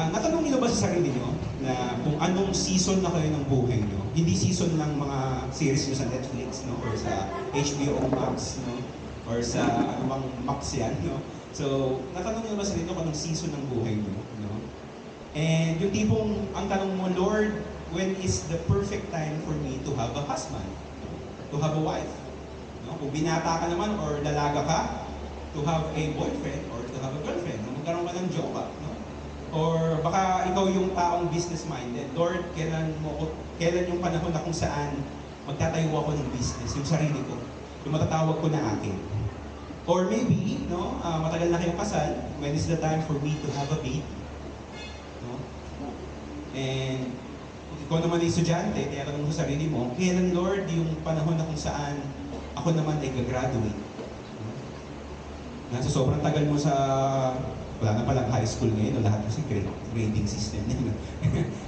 natanong niyo ba sa sarili niyo na kung anong season na kayo ng buhay niyo? Hindi season ng mga series niyo sa Netflix, no? Or sa HBO Max, no? Or sa anumang Max yan, no? So, natanong niyo ba sa sarili niyo kung anong season ng buhay niyo, no? And yung tipong, ang tanong mo, Lord, when is the perfect time for me to have a husband? To have a wife? No? Kung binata ka naman or dalaga ka, to have a boyfriend or to have a girlfriend, no? Magkaroon ka ng jowa, no? Or baka ikaw yung taong business-minded. Lord, kailan yung panahon na kung saan magtatayo ako ng business, yung sarili ko, yung matatawag ko na akin. Or maybe, no, matagal na kayong kasal, when is the time for me to have a baby? No? And ikaw naman ay estudyante, kaya tanong mo sa sarili mo, kailan, Lord, yung panahon na kung saan ako naman ay gagraduate? No? Nasa sobrang tagal mo sa wala na palang high school ngayon, no? Lahat kasi grading system niya.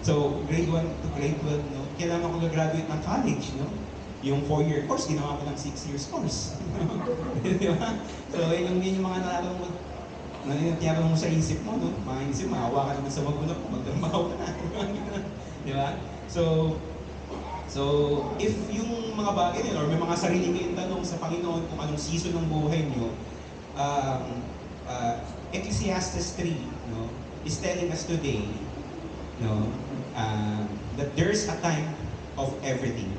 So, grade 1 to grade 12, no? Kailangan ko gagraduate ng college, no? Yung 4-year course, ginawa ko ng 6 years course. Di ba? So, yun yung mga tinatanong mo sa isip mo, no? Mga isip, maawa ka naman sa magulang mo, magdambaw ka na. Di ba? So, if yung mga bagay nyo, or may mga sarili kayong tanong sa Panginoon kung anong season ng buhay nyo, Ecclesiastes 3, no, is telling us today, no, that there's a time of everything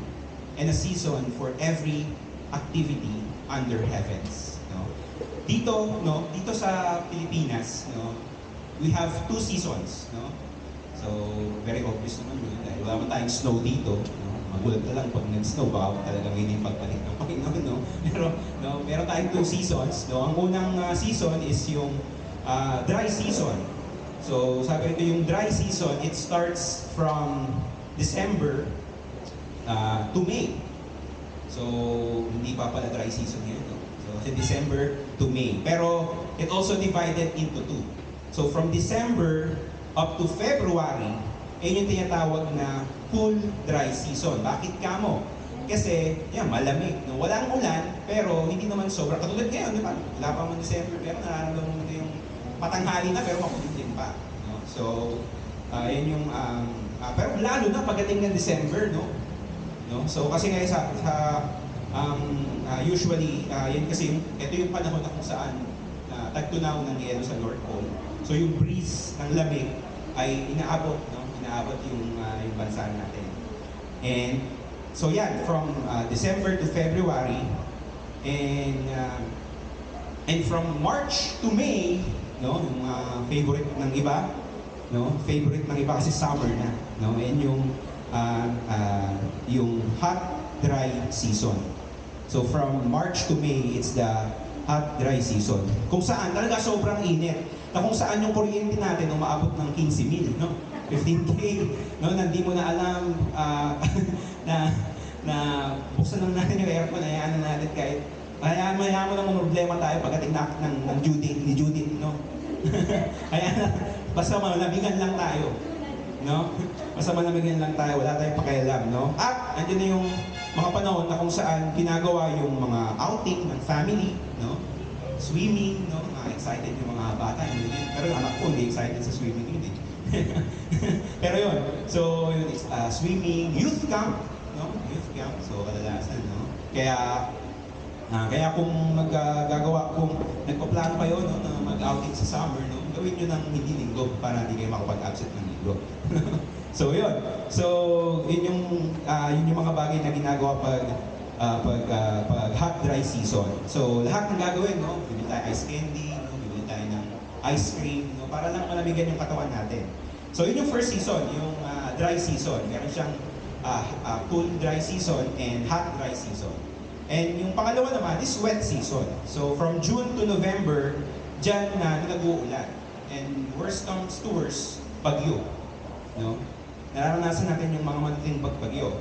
and a season for every activity under heavens. No? Dito sa Pilipinas, no, we have 2 seasons. No? So, very obvious naman yun dahil wala man tayong snow dito. No? Magulat na lang pag nag-snow, baka talagang hindi pagpalit ng Panginoon. No? Pero no, meron tayong 2 seasons. No? Ang unang season is yung dry season. So, sabi nito yung dry season, it starts from December to May. So, hindi pa pala dry season yun. No? So, December to May. Pero, it also divided into 2. So, from December up to February, yung tinatawag na cool dry season. Bakit kamo? Kasi, yan, malamig. No? Walang ulan, pero hindi naman sobra. Katulad ngayon, di ba? Wala pa man December, pero nararamdaman mo yung patanghali na, pero makulimlim pa. No? So, yan yung, pero lalo na pagdating ng December, no? So, kasi ngayon usually, yan kasi, ito yung panahon na kung saan tagtunaw ng yelo sa North Pole. So, yung breeze ng lamig ay inaabot, no? Inaabot yung bansa natin. And, so yan, from December to February, and from March to May, no, yung favorite ng iba, no, favorite ng iba kasi summer na, no, and yung hot dry season. So from March to May, it's the hot dry season. Kung saan talaga sobrang init. Na kung saan yung kuryente natin umaabot ng 15,000, no, 15K, no, na hindi mo na alam na buksan lang natin yung aircon, hayaan na natin kahit hayaan mo ng problema tayo pagdating ng due date ni Judith, no? Hayaan na, basta malamigan lang tayo, no? Basta malamigan lang tayo, wala tayong pakialam, no? At andyan na yung mga panahon na kung saan ginagawa yung mga outing ng family, no? Swimming, no? Excited yung mga bata, pero yung anak ko hindi excited sa swimming yun, eh. Pero yun, so yun, swimming, youth camp, no? Youth camp, so kadalasan, no? Kaya kung kung nagpaplano kayo, no, na mag-outing sa summer, no, gawin nyo ng hindi linggo para hindi kayo makapag-absent ng linggo. So yun. So yun yung mga bagay na ginagawa pag hot dry season. So lahat ng gagawin, no, bibili tayo ice candy, no, bibili tayo ng ice cream, no, para lang malamigan yung katawan natin. So yun yung first season, yung dry season. Meron siyang cool dry season and hot dry season. And yung pangalawa naman is wet season. So from June to November, dyan na nag-uulan. And worst comes to worst, bagyo. No? Nararanasan natin yung mga matinding bagyo.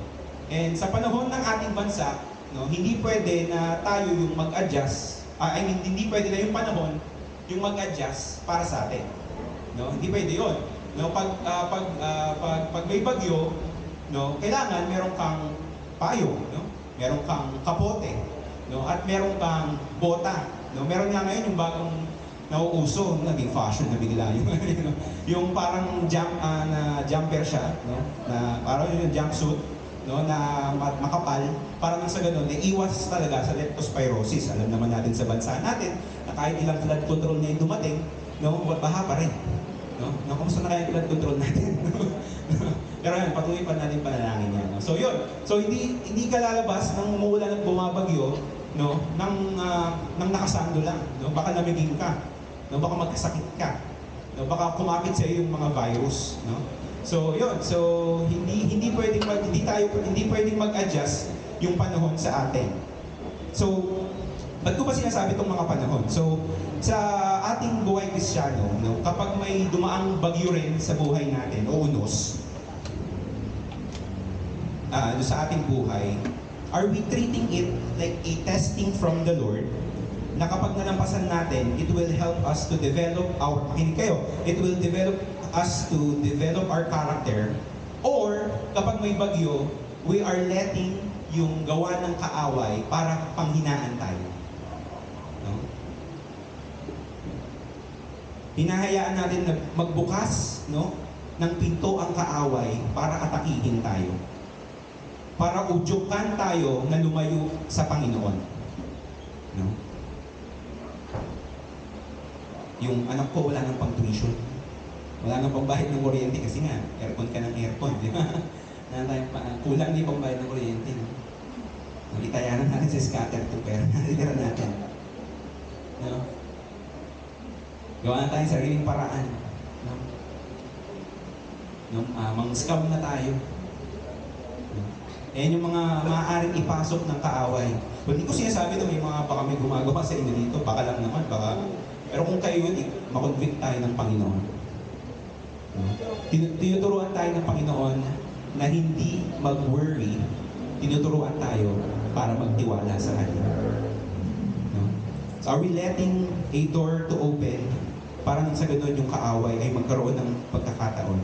And sa panahon ng ating bansa, no, hindi pwede na tayo yung mag-adjust. Hindi pwede na yung panahon yung mag-adjust para sa atin. No? Hindi pwede yun. No? Pag may bagyo, no, kailangan meron kang payo, no? Meron kang kapote, no? At meron kang bota, no? Meron nga ngayon yung bagong nauuso, naging fashion na bigla yung, yung parang na jumper siya, no? Na parang yung jumpsuit, no? Na makapal, parang nang sa ganun, iwas talaga sa leptospirosis. Alam naman natin sa bansa natin, na kahit ilang flood control na yung dumating, no? Baha pa rin. No? No, kumusta na kaya yung blood control natin? Pero yan, patuloy pa natin panalangin yan. No? So yun, so hindi ka lalabas ng umuulan at bumabagyo, no? Nang nakasando lang. No? Baka lamigin ka. No? Baka magkasakit ka. No? Baka kumapit sa iyo yung mga virus. No? So yun, so hindi pwedeng mag-adjust yung panahon sa atin. So, ba't ko ba sinasabi itong mga panahon? So, sa ating buhay Kristiyano, no, kapag may dumaang bagyo rin sa buhay natin, o unos, sa ating buhay, are we treating it like a testing from the Lord, na kapag nalampasan natin, it will help us to develop it will develop us to develop our character, or kapag may bagyo, we are letting yung gawa ng kaaway para panghinaan tayo. No? Hinahayaan natin na magbukas, no, ng pinto ang kaaway para atakihin tayo. Para udyukan tayo na lumayo sa Panginoon. No? Yung anak ko wala nang pang-tuition. Wala nang pambayad ng kuryente kasi nga, aircon ka ng aircon, di ba? Kulang din pambayad ng kuryente. No? Itayanan natin sa scatter to pera. Natitira natin. No? Gawa na tayong sariling paraan. No? No? Mang-scam na tayo. No? Ayan yung mga maaaring ipasok ng kaaway. Hindi ko sinasabi na may mga baka may gumagawa sa inyo dito. Baka lang naman, baka. Pero kung kayo yun, makonvict tayo ng Panginoon. No? Tinuturuan tayo ng Panginoon na hindi mag-worry. Tinuturuan tayo para magtiwala sa Kanya. No? So are we letting a door to open para nang sa ganun yung kaaway ay magkaroon ng pagkakataon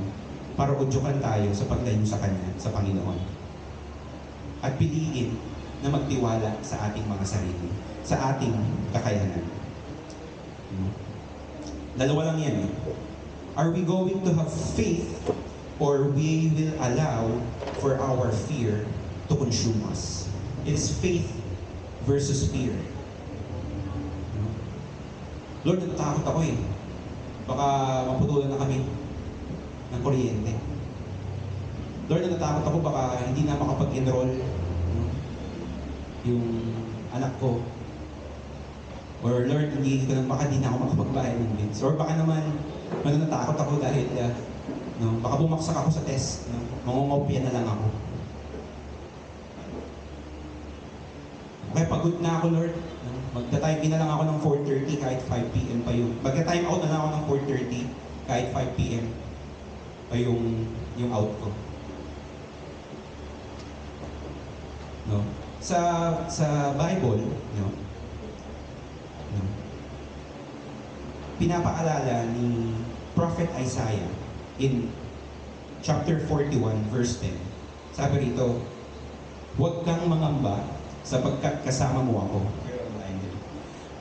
para udyukan tayo sa paglayo sa Kanya, sa Panginoon. At piliin na magtiwala sa ating mga sarili, sa ating kakayanan. No? Dalawa lang yan eh. Are we going to have faith or we will allow for our fear to consume us? It is faith versus fear. No? Lord, natatakot ako eh. Baka maputulan na kami ng kuryente. Lord, natatakot ako baka hindi na makapag-enroll, no, yung anak ko. Or Lord, hindi ko na baka di na ako makapagbayad ng bills. Or baka naman, natatakot ako dahil no, baka bumaksak ako sa test. No? Mangungopia na lang ako. Okay, pagod na ako, Lord. No? Magta-time in na lang ako ng 4:30 kahit 5 p.m. pa yung... Magta-time out na lang ako ng 4:30 kahit 5 p.m. pa yung out ko. No? Sa Bible, no? No? Pinapaalala ni Prophet Isaiah in chapter 41 verse 10. Sabi rito, huwag kang mangamba sapagkat kasama mo ako.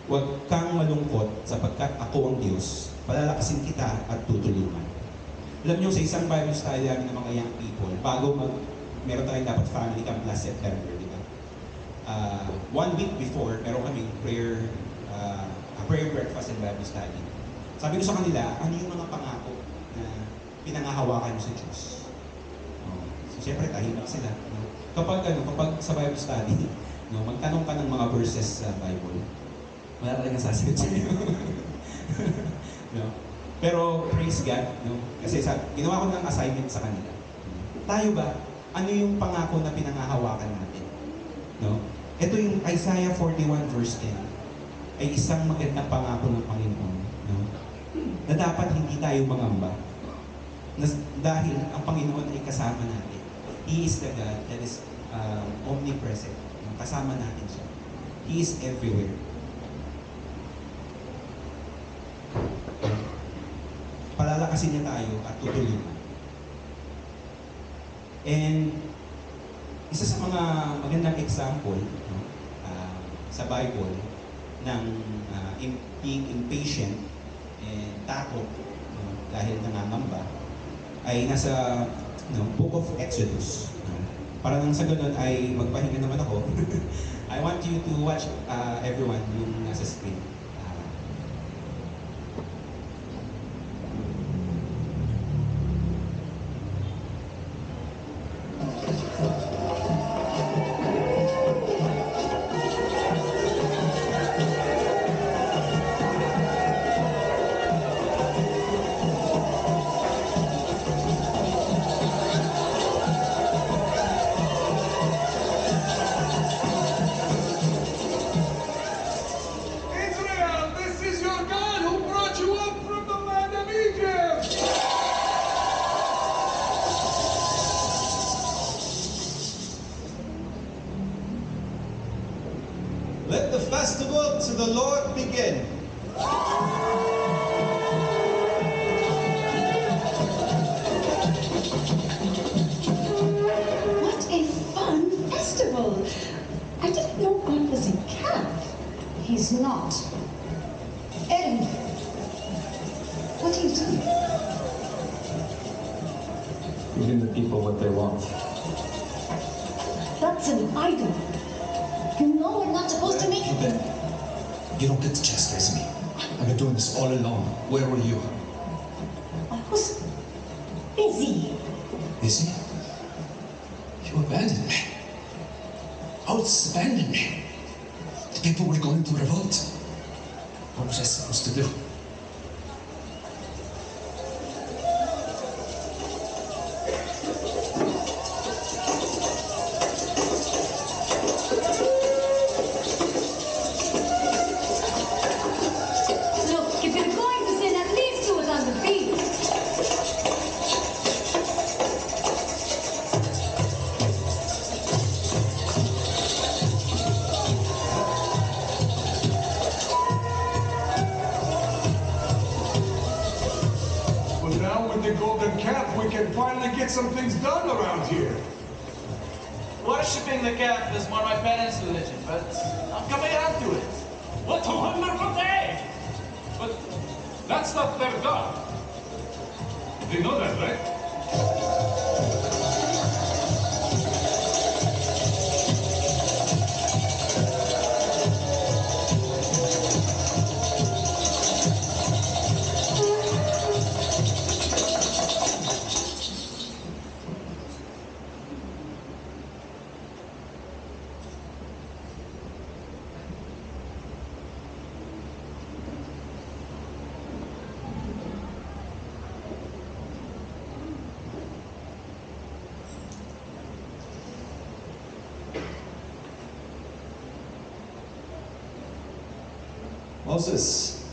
Huwag kang malungkot sapagkat ako ang Diyos. Palalakasin kita at tutulungan. Alam niyo, sa isang Bible study namin ng mga young people, bago meron tayong dapat family camp last September, di ba? 1 week before, meron kaming prayer breakfast and Bible study. Sabi ko sa kanila, ano yung mga pangako na pinangahawakan mo sa Diyos? So, siyempre, tahimik sila. No? Kapag sa Bible study, no, magtanong ka ng mga verses sa Bible, wala talagang sasagot sa'yo. No? Pero, praise God, no? Kasi ginawa ko ng assignment sa kanila. Tayo ba, ano yung pangako na pinangahawakan natin? No? Ito yung Isaiah 41 verse 10. Ay isang magandang pangako ng Panginoon, no? Na dapat hindi tayo mangamba. Dahil ang Panginoon ay kasama natin. He is the God that is omnipresent. No? Kasama natin siya. He is everywhere. Palalakasin niya tayo at tutulungan. And isa sa mga magandang example, no, sa Bible ng being impatient, and takot, dahil nangangamba, ay nasa Book of Exodus. Para nang sa ganun ay magpahinga naman ako. I want you to watch everyone yung nasa screen. Israel, this is your God who brought you up from the land of Egypt. Let the festival to the Lord begin. What a fun festival! I didn't know God was a calf. He's not. Aaron, what are you doing? Giving the people what they want. That's an idol. You know we're not supposed to make it. Ben, you don't get to chastise me. I've been doing this all alone. Where were you? I was busy. Busy? You abandoned me. How does abandon me? The people were going to revolt. What was I supposed to do? Look, if you're going to sin, at least do it on the beach. Well, now with the golden calf, we can finally get some things done around here. Worshipping the calf is one of my parents' religion, but I'm coming around to it. What a wonderful day! But that's not their God. They know that, right? Moses,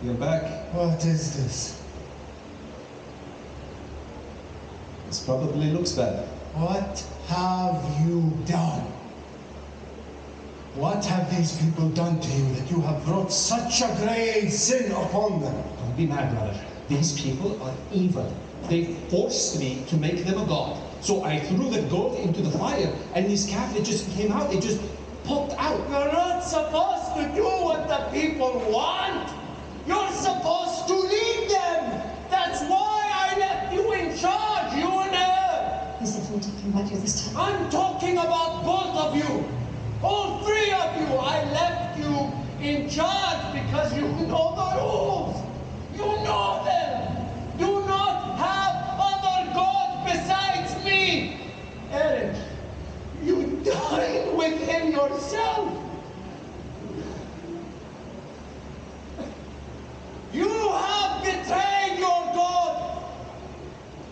you're back. What is this? This probably looks bad. What have you done? What have these people done to you that you have brought such a grave sin upon them? Don't be mad, brother. These people are evil. They forced me to make them a god. So I threw the gold into the fire, and this calf, it just came out. It just popped out. You're not supposed to do what the people want. You're supposed to lead them. That's why I left you in charge, you and her. He's definitely talking about you this time. I'm talking about both of you. All three of you. I left you in charge because you know the rules. You know them. Do not have other gods besides me. Eric, you dined with him yourself. You have betrayed your God.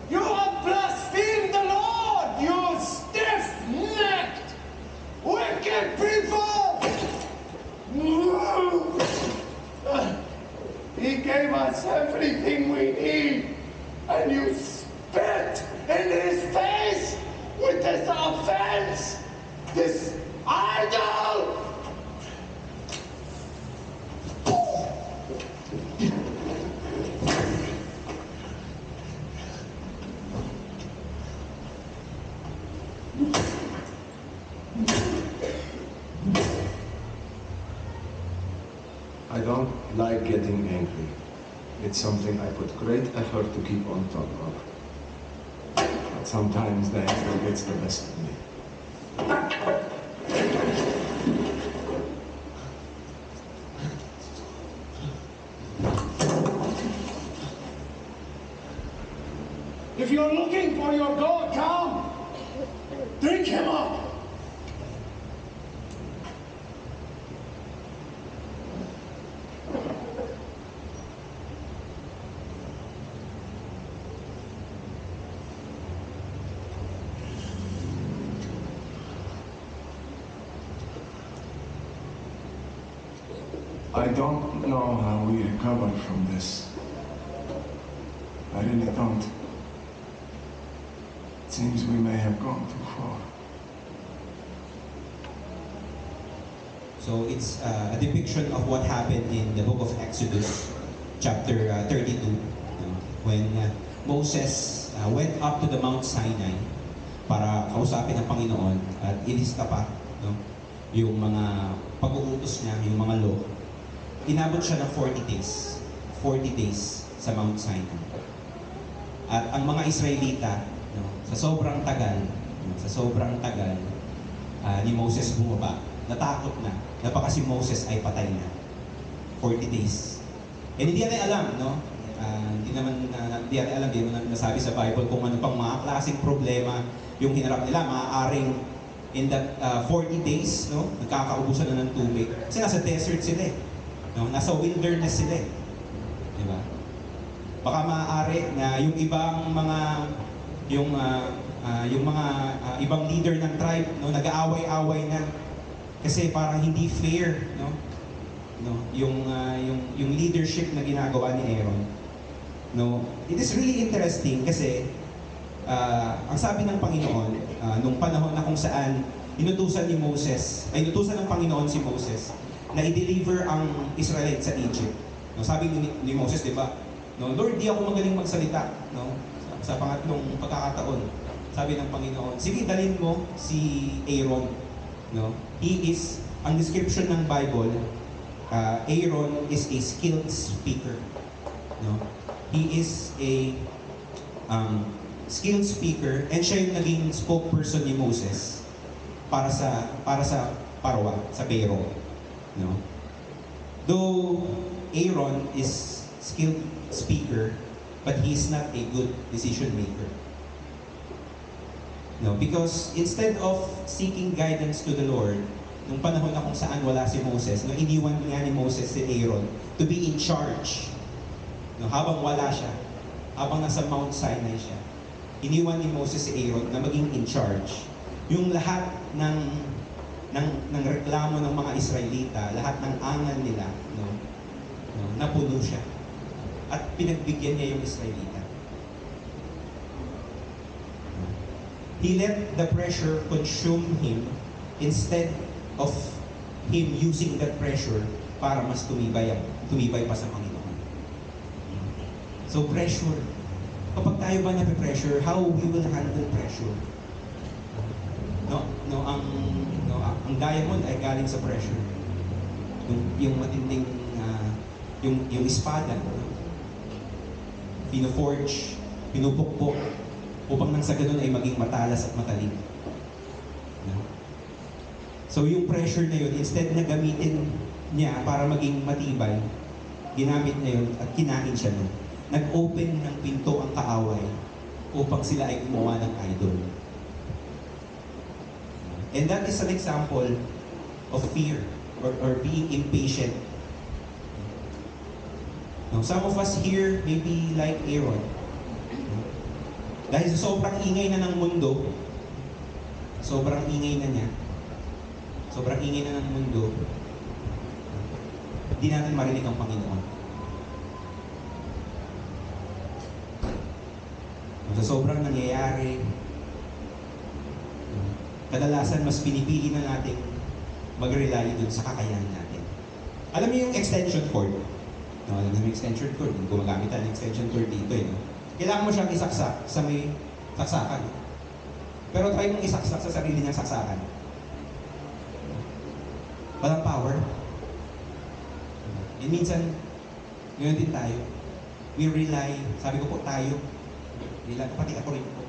You have blasphemed the Lord, you stiff-necked, wicked people. He gave us everything we need, and you spit in his face with this offense, this idol. I don't like getting angry. It's something I put great effort to keep on top of. But sometimes the ego gets the best of me. If you're looking for your God, come. Drink him up. I don't know how we recovered from this. I really don't. It seems we may have gone too far. So it's a depiction of what happened in the book of Exodus, chapter 32, when Moses went up to the Mount Sinai para kausapin ang Panginoon at ilista pa yung mga pag-uutos niya, yung mga law. Inabot siya ng 40 days sa Mount Sinai. At ang mga Israelita, sa sobrang tagal ni Moses bumaba, natakot na baka si Moses ay patay na. 40 days. And hindi natin alam, hindi naman nasabi sa Bible kung ano pang mga klaseng problema yung hinarap nila. Maaaring in that 40 days, nagkakaubusan na ng tubig. Kasi nasa desert sila eh. Nasa wilderness sila eh. Diba? Baka maaari na yung ibang mga ibang leader ng tribe, nag-aaway-away na kasi parang hindi fair, yung leadership na ginagawa ni Aaron. It is really interesting kasi ang sabi ng Panginoon nung panahon na kung saan inutusan ng Panginoon si Moses na i-deliver ang Israelites sa Egypt. Sabi ni Moses, di ba? Lord, di ako magaling magsalita. Sa pangatlong pagkakataon, sabi ng Panginoon, sige, dalhin mo si Aaron. Ang description ng Bible, Aaron is a skilled speaker. He is a skilled speaker and siya yung naging spokesperson ni Moses para sa Parwa, sa Pharaoh. Though Aaron is skilled speaker, but he is not a good decision maker. Because instead of seeking guidance to the Lord, nung panahon na kung saan wala si Moses, iniwan nga ni Moses si Aaron to be in charge. Habang wala siya, habang nasa Mount Sinai siya, iniwan ni Moses si Aaron na maging in charge. Yung lahat ng reklamo ng mga Israelita, lahat ng angal nila, napuno siya. At pinagbigyan niya yung Israelita. He let the pressure consume him instead of him using that pressure para mas tumibay pa sa Panginoon. So pressure. Kapag tayo ba nape-pressure, how we will handle pressure? Ang diamond ay galing sa pressure. Yung matinding, yung espada, pino-forge, pinupukpok, upang nang sa ganun ay maging matalas at matalim. So yung pressure na yun, instead na gamitin niya para maging matibay, ginamit na yun at kinain siya nun. Nag-open ng pinto ang kaaway upang sila ay gumawa ng idol. And that is an example of fear or being impatient. Some of us here may be like Aaron. Dahil sa sobrang ingay na ng mundo, sobrang ingay na ng mundo, hindi natin marinig ang Panginoon. Sa sobrang nangyayari, kadalasan mas pinipili na natin mag-rely dun sa kakayahan natin. Alam niyo yung extension cord? Alam niyo yung extension cord? Kung gumagamit tayo ng extension cord dito, kailangan mo siyang isaksak sa may saksakan. Pero try mong isaksak sa sarili niyang saksakan. Walang power. And minsan, ngayon din tayo. we rely, sabi ko po tayo, rely, pati ako rin po.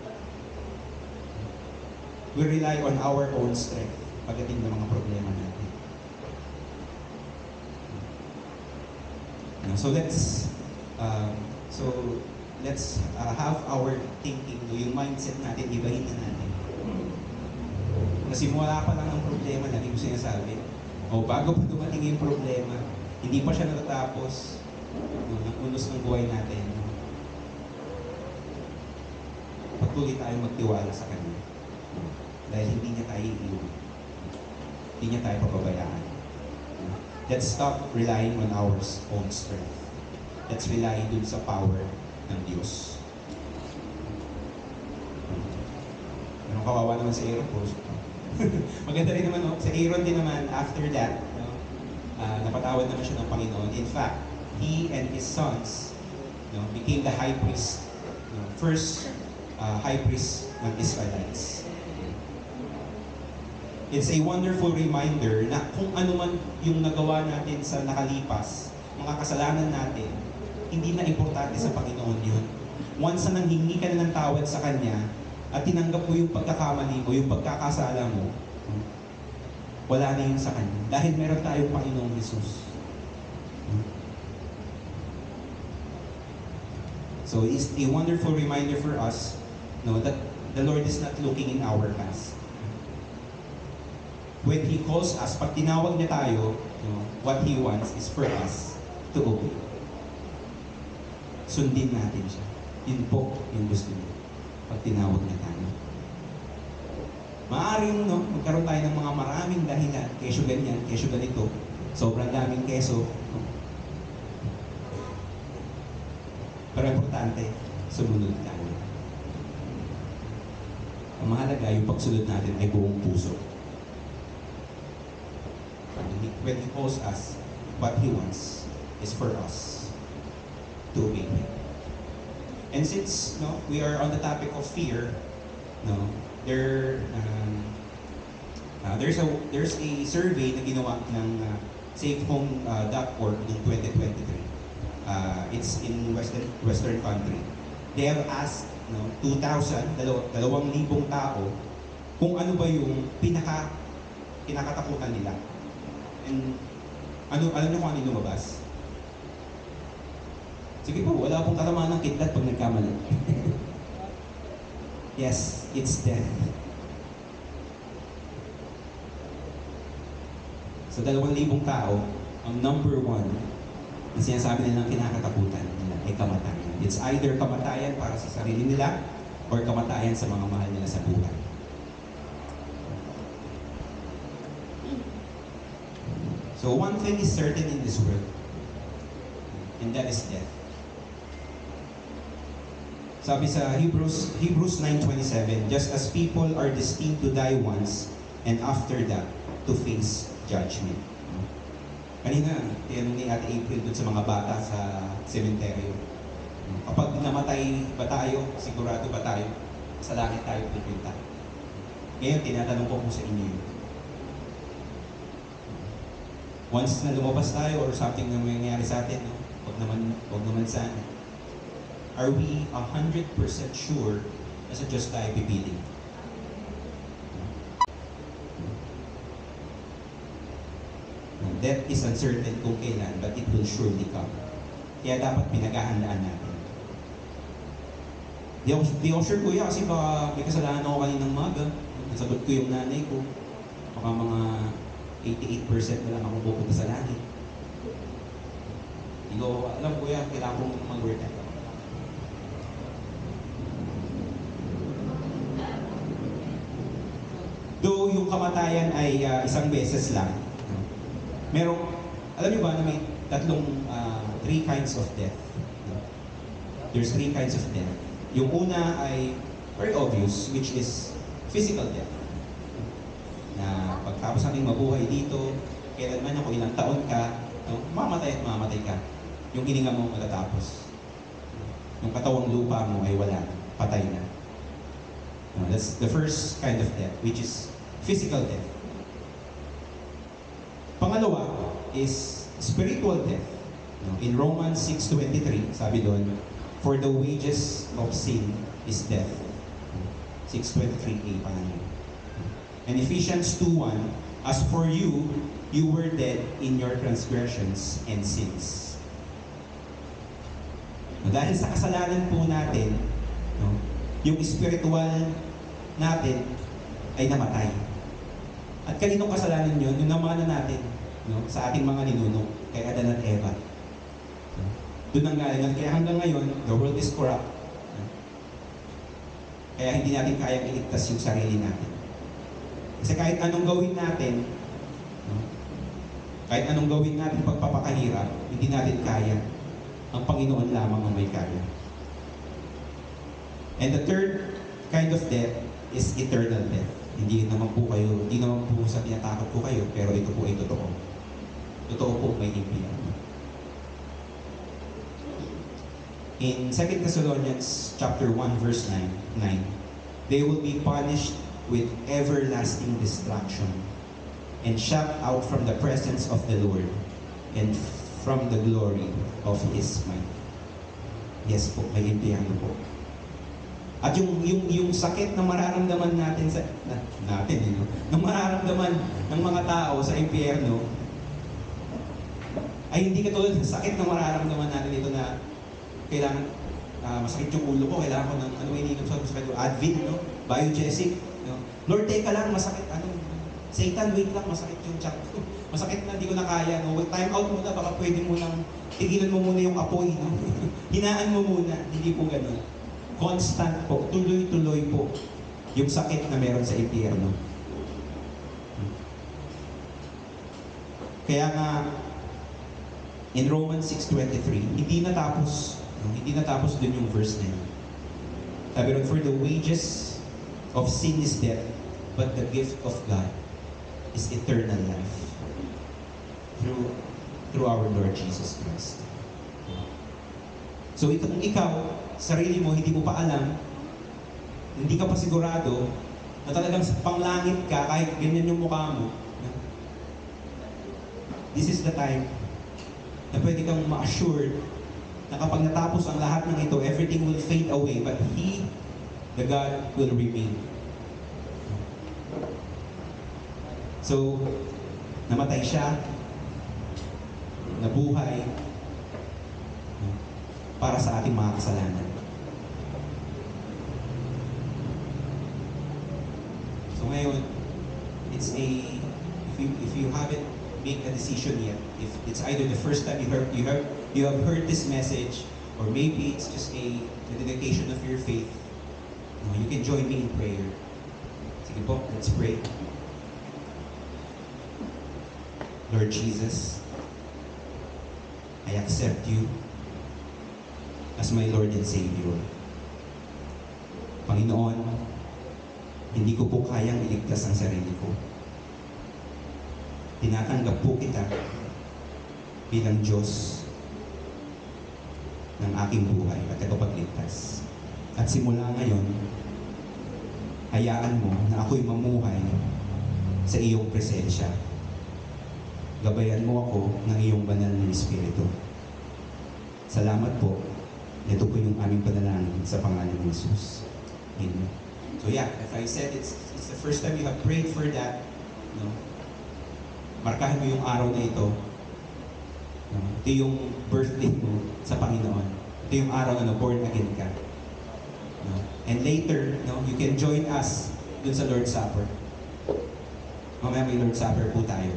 We rely on our own strength pagdating ng mga problema natin. So let's have our thinking, yung mindset natin, ibahin na natin. Kasi wala pa lang ang problema, lagi ko sinasabi. O bago pa dumating yung problema, hindi pa siya natatapos, ng unos ng buhay natin. Patuloy tayo magtiwala sa Kanya. Dahil hindi niya tayo iiwan. Hindi niya tayo papabayaan. Let's stop relying on our own strength. Let's rely dun sa power ng Diyos. Pero kawawa naman si Aaron po. Maganda rin naman, no? Si Aaron din naman, after that, no? Napatawad naman siya ng Panginoon. In fact, he and his sons, no, became the high priest. No? First high priest ng Israelites. It's a wonderful reminder na kung ano man yung nagawa natin sa nakalipas, mga kasalanan natin, hindi na importante sa Panginoon yun. Once na nanghingi ka na ng tawad sa Kanya, at tinanggap mo yung pagkakamali mo, yung pagkakasala mo, wala na yun sa Kanya. Dahil meron tayong Panginoong Jesus. So it's a wonderful reminder for us, no, that the Lord is not looking in our past. When He calls us, pag tinawag niya tayo, what He wants is for us to obey. Sundin natin siya. Yun po yung gusto niya. Pag tinawag niya tayo. Maaaring, no, magkaroon tayo ng mga maraming dahilan. Kesyo ganyan, kesyo ganito. Sobrang daming keso. No? Pero importante, sumunod tayo. Ang mahalaga, yung pagsunod natin ay buong puso. When He calls us, what He wants is for us to obey Him. And since, no, we are on the topic of fear, no, there's a survey na ginawa ng safehome.org noong 2023. It's in Western country. They have asked, no, 2,000 tao kung ano ba yung kinakatakutan nila. And alam niyo kung ano yung lumabas? Sige po, wala pong katamaan ng kidlat pag nagkamali. Yes, it's death. Sa 2,000 tao, ang number 1 na sinasabi nilang kinakatakutan nila ay kamatayan. It's either kamatayan para sa sarili nila or kamatayan sa mga mahal nila sa buhay. So one thing is certain in this world, and that is death. Sabi sa Hebrews 9:27, just as people are destined to die once, and after that, to face judgment. Kanina, tinanong ni Ate April dun sa mga bata sa sementeryo. Kapag namatay ba tayo, sigurado ba tayo, sa langit tayo pupunta. Ngayon, tinatanong ko sa inyo yun. Once na lumabas tayo or something na mangyayari sa atin, no? Wag naman sana. Are we 100% sure na sa Diyos tayo pipiling? Death is uncertain kung kailan, but it will surely come. Kaya dapat pinaghahandaan natin. Di ako sure, kuya, kasi baka may kasalanan ako kaninang maga. Nasagot ko yung nanay ko. Baka mga 88% na lang ako pupunta sa langit. Hindi ko alam, kuya, kailangan kong mag-work at though yung kamatayan ay isang beses lang, merong, alam niyo ba na may three kinds of death? There's 3 kinds of death. Yung una ay very obvious, which is physical death. Na pagtapos natin mabuhay dito, kailanman ako ilang taon ka, no, mamatay at mamatay ka. Yung hininga mo matatapos. Yung katawang lupa mo ay wala, patay na. No, that's the first kind of death, which is physical death. Pangalawa is spiritual death. No? In Romans 6:23, sabi doon, for the wages of sin is death. 6:23a pa lang. And Ephesians 2:1, as for you, you were dead in your transgressions and sins. No, dahil sa kasalanan po natin, no, yung spiritual natin ay namatay. At kaninong kasalanan yun? Yung namana natin, no, sa ating mga ninuno, kay Adan at Eva. No? Doon ang galing. Kaya hanggang ngayon, the world is corrupt. No? Kaya hindi natin kayang iligtas yung sarili natin. Kasi kahit anong gawin natin, no, kahit anong gawin natin pagpapakahirap, hindi natin kaya. Ang Panginoon lamang ang may kaya. And the third kind of death is eternal death. Hindi naman po sa tinatakot ko kayo, pero ito po ay totoo. Totoo po, may impyerno. In 2 Thessalonians chapter 1 verse 9, they will be punished with everlasting destruction and shut out from the presence of the Lord and from the glory of His might. Yes po, may impyerno po. At yung sakit na mararamdaman natin na mararamdaman ng mga tao sa impyerno ay hindi katulad ng sakit na mararamdaman natin dito na kailangan masakit yung ulo ko, kailangan ko ng ininom sa Advil, no? Biogesic, no? Lord, teka lang, masakit, Satan, wait lang, masakit yung chat ko. Masakit na, hindi ko na kaya, no? Time out muna, baka pwede mo lang, tigilan mo muna yung apoy, no? Hinaan mo muna, hindi po ganun. Constant po, tuloy-tuloy po yung sakit na meron sa impyerno. Kaya nga, in Romans 6:23, hindi natapos dun yung verse na yun. Sabi ron, for the wages of sin is death, but the gift of God is eternal life through our Lord Jesus Christ. So kung ikaw, sarili mo, hindi mo pa alam, hindi ka pa sigurado na talagang panglangit ka kahit ganyan yung mukha mo, this is the time na pwede kang ma-assured na kapag natapos ang lahat ng ito, everything will fade away, but He, the God, will remain. So, namatay siya, nabuhay, para sa ating mga kasalanan. So ngayon, it's if you haven't made a decision yet, if it's either the first time you have heard this message, or maybe it's just a dedication of your faith, you can join me in prayer. Sige po, let's pray. Lord Jesus, I accept you as my Lord and Savior. Panginoon, hindi ko po kayang iligtas ang sarili ko. Tinatanggap po kita bilang Diyos ng aking buhay at tagapagligtas. At simula ngayon, hayaan mo na ako'y mamuhay sa iyong presensya. Gabayan mo ako ng iyong banal na Espiritu. Salamat po. Ito po yung aming panalangin sa pangalan ng Jesus. Amen. So yeah, if I said it's the first time you have prayed for that, markahan mo yung araw na ito. Ito yung birthday mo sa Panginoon. Ito yung araw na born again ka. And later, you can join us dun sa Lord's Supper. Mamaya may Lord's Supper po tayo.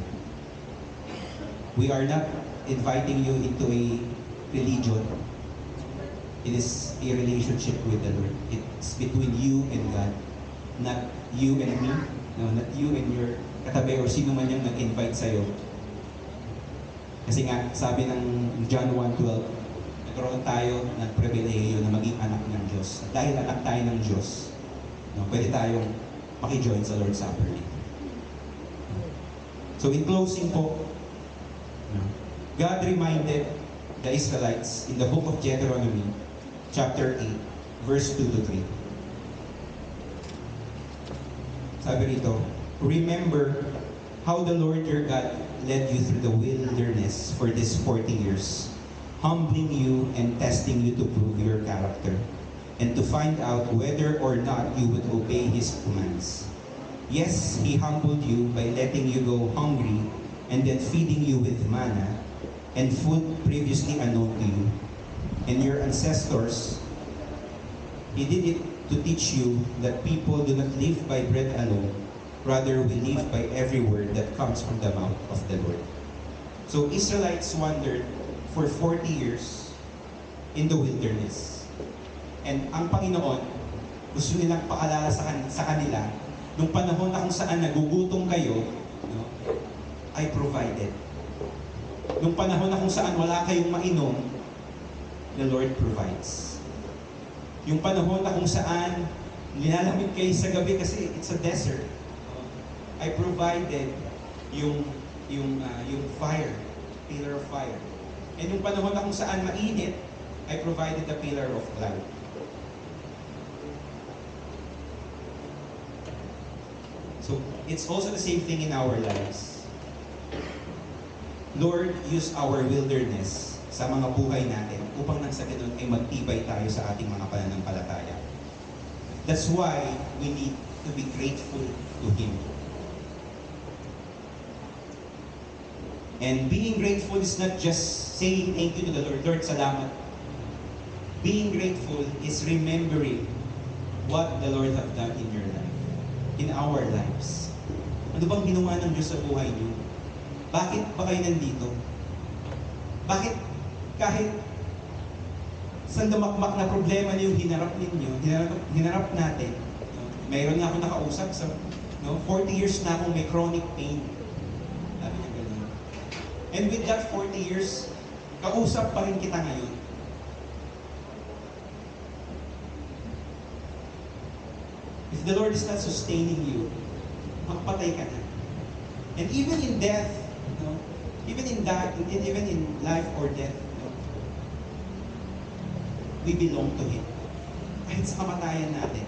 We are not inviting you into a religion. It is a relationship with the Lord. It's between you and God. Not you and me. Not you and your katabi or sino man yung nag-invite sa'yo. Kasi nga, sabi ng John 1:12, nagkaroon tayo ng pribilehiyo na maging anak ng Diyos. At dahil anak tayo ng Diyos, pwede tayong makijoin sa Lord's Supper. So in closing po, God reminded the Israelites in the book of Deuteronomy, chapter 8, verse 2 to 3. Sabi rito, remember how the Lord your God led you through the wilderness for these 40 years humbling you and testing you to prove your character, and to find out whether or not you would obey His commands. Yes, He humbled you by letting you go hungry and then feeding you with manna and food previously unknown to you. And your ancestors, He did it to teach you that people do not live by bread alone, rather we live by every word that comes from the mouth of the Lord. So Israelites wandered for 40 years in the wilderness. And ang Panginoon, gusto nilang paalala sa kanila, nung panahon na kung saan nagugutom kayo, no, I provided. Nung panahon na kung saan wala kayong mainom, the Lord provides. Yung panahon na kung saan nilalamig kayo sa gabi kasi it's a desert, I provided yung fire, pillar of fire. And yung panahon na kung saan mainit, I provided the pillar of cloud. So, it's also the same thing in our lives. Lord, use our wilderness sa mga buhay natin upang nang sa ganun ay magtibay tayo sa ating mga pananampalataya. That's why we need to be grateful to Him. And being grateful is not just saying thank you to the Lord, Lord, salamat. Being grateful is remembering what the Lord have done in your life, in our lives. Ano bang ginawa ng Diyos sa buhay niyo? Bakit ba kayo nandito? Bakit kahit sa damakmak na problema niyo hinarap natin, no? Mayroon nga akong nakausap sa 40 years na akong may chronic pain. Sabi niya ganun. And with that 40 years, kausap pa rin kita ngayon. If the Lord is not sustaining you, makapatay ka na. And even in death, even in life or death, we belong to Him. Kahit sa kamatayan natin.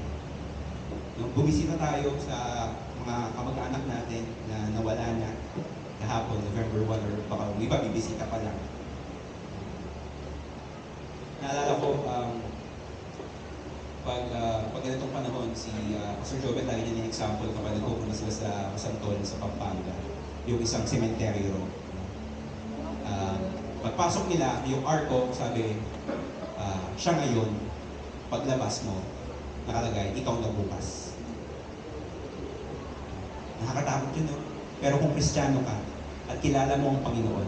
Bumisita tayo sa mga kamag-anak natin na nawala na kahapon, November 1, or baka iba bibisita pa lang. Naalala ko, pag ganitong panahon, si Pastor Joven lagi niya ng example kapag nagpupunta sila sa Santol, sa Pampanga, yung isang sementeryo. Pagpasok nila, yung arko, sabi, siya ngayon, paglabas mo, nakalagay, ikaw na bukas. Nakakatakot yun, no? Pero kung Kristiyano ka, at kilala mo ang Panginoon,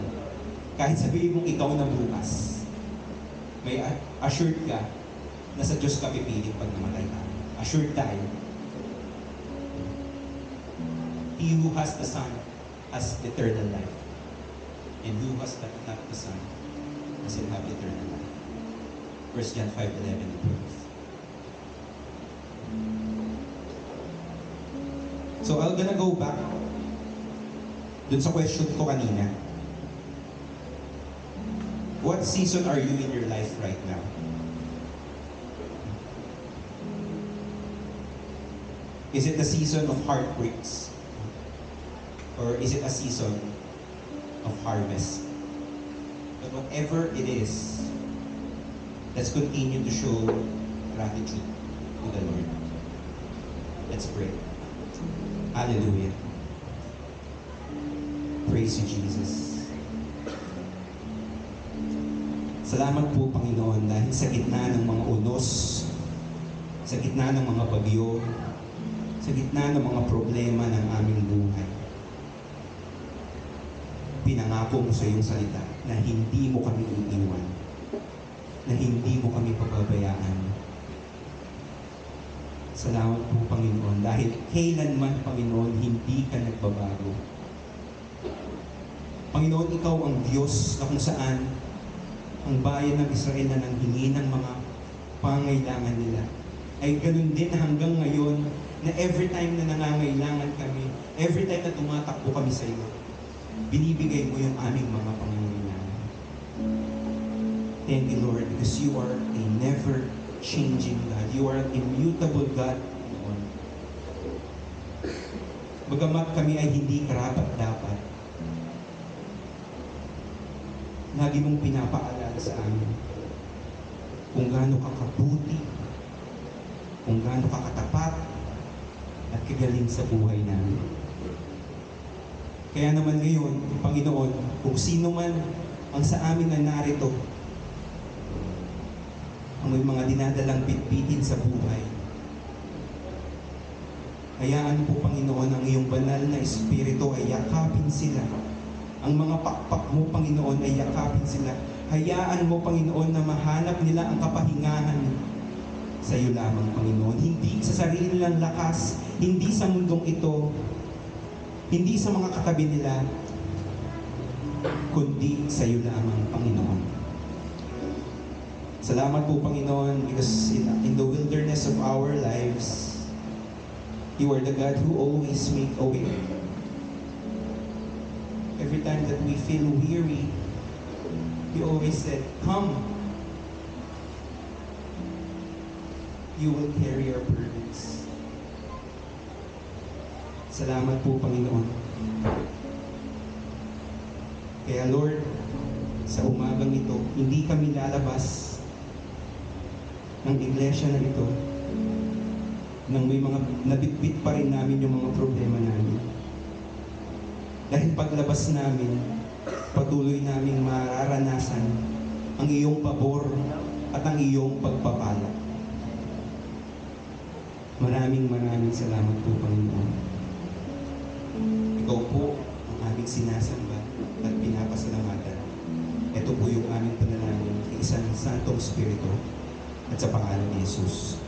kahit sabihin mong ikaw na bukas, may assured ka na sa Diyos ka pipilit pag namatay ka. Assured tayo. He who has the Son has eternal life. And who has not the Son doesn't have eternal life. 1 John 5:11 proves. So I'm gonna go back dun sa question ko kanina. What season are you in your life right now? Is it a season of heartbreaks? Or is it a season of harvest? But whatever it is, let's continue to show gratitude to the Lord. Let's pray. Hallelujah. Praise you, Jesus. Salamat po, Panginoon, dahil sa gitna ng mga unos, sa gitna ng mga bagyo, sa gitna ng mga problema ng aming buhay, pinangako mo sa iyong salita na hindi mo kami iiwan, na hindi mo kami pababayaan. Salamat po, Panginoon, dahil kailanman, Panginoon, hindi ka nagbabago. Panginoon, Ikaw ang Diyos na kung saan ang bayan ng Israel na nanghingi ng mga pangangailangan nila, ay ganun din hanggang ngayon na every time na nangangailangan kami, every time na tumatakbo kami sa iyo, binibigay mo yung aming mga pangangailangan. Thank you, Lord, because you are a never-changing God. You are an immutable God, Lord. Bagamat kami ay hindi karapat-dapat, lagi mong pinapaalala pinakikilala sa amin. Kung gaano ka kabuti, kung gaano ka katapat, at kagaling sa buhay namin. Kaya naman ngayon, Panginoon, kung sino man ang sa amin na narito, ang may mga dinadalang bitbitin sa buhay, hayaan po, Panginoon, ang iyong banal na Espiritu ay yakapin sila. Ang mga pakpak mo, Panginoon, ay yakapin sila. Hayaan mo, Panginoon, na mahanap nila ang kapahingahan sa iyo lamang, Panginoon. Hindi sa sarili nilang lakas, hindi sa mundong ito, hindi sa mga katabi nila, kundi sa iyo lamang, Panginoon. Salamat po, Panginoon, because in the wilderness of our lives, you are the God who always make a way. Every time that we feel weary, you always said, "Come." You will carry our burdens. Salamat po, Panginoon. Kaya Lord, sa umagang ito, hindi kami lalabas ng iglesia na ito nang may mga nabitbit pa rin namin yung mga problema namin. Dahil paglabas namin, patuloy naming mararanasan ang iyong pabor at ang iyong pagpapala. Maraming salamat po, Panginoon. Ikaw po ang aming sinasamba at pinapasalamatan. Ito po yung aming panalangin sa isang Santong Espiritu at sa pangalan ni Jesus.